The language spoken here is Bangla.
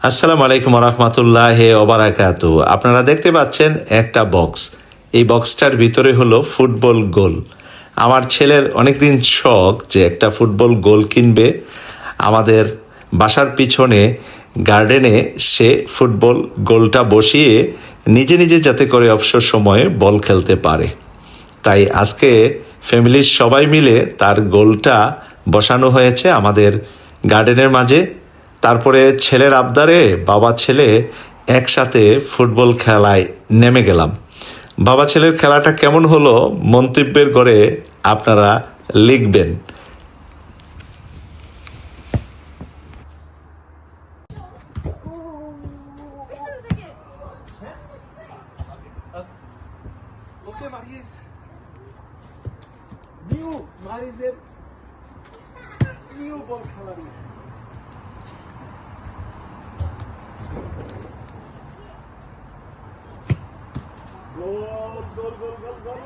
আসসালামু আলাইকুম রহমতুল্লাহ ওবারাকাতু। আপনারা দেখতে পাচ্ছেন একটা বক্স। এই বক্সটার ভিতরে হলো ফুটবল গোল। আমার ছেলের অনেকদিন শখ যে একটা ফুটবল গোল কিনবে। আমাদের বাসার পিছনে গার্ডেনে সে ফুটবল গোলটা বসিয়ে নিজে নিজে যাতে করে অবসর সময়ে বল খেলতে পারে। তাই আজকে ফ্যামিলির সবাই মিলে তার গোলটা বসানো হয়েছে আমাদের গার্ডেনের মাঝে। তারপরে ছেলের আবদারে বাবা ছেলে একসাথে ফুটবল খেলায় নেমে গেলাম। বাবা ছেলের খেলাটা কেমন হলো মন্তব্যের ঘরে আপনারা লিখবেন। Okay, Maris. New Maris'ের নিউ বল খেলা নিয়ে গোল গোল গোল গোল গোল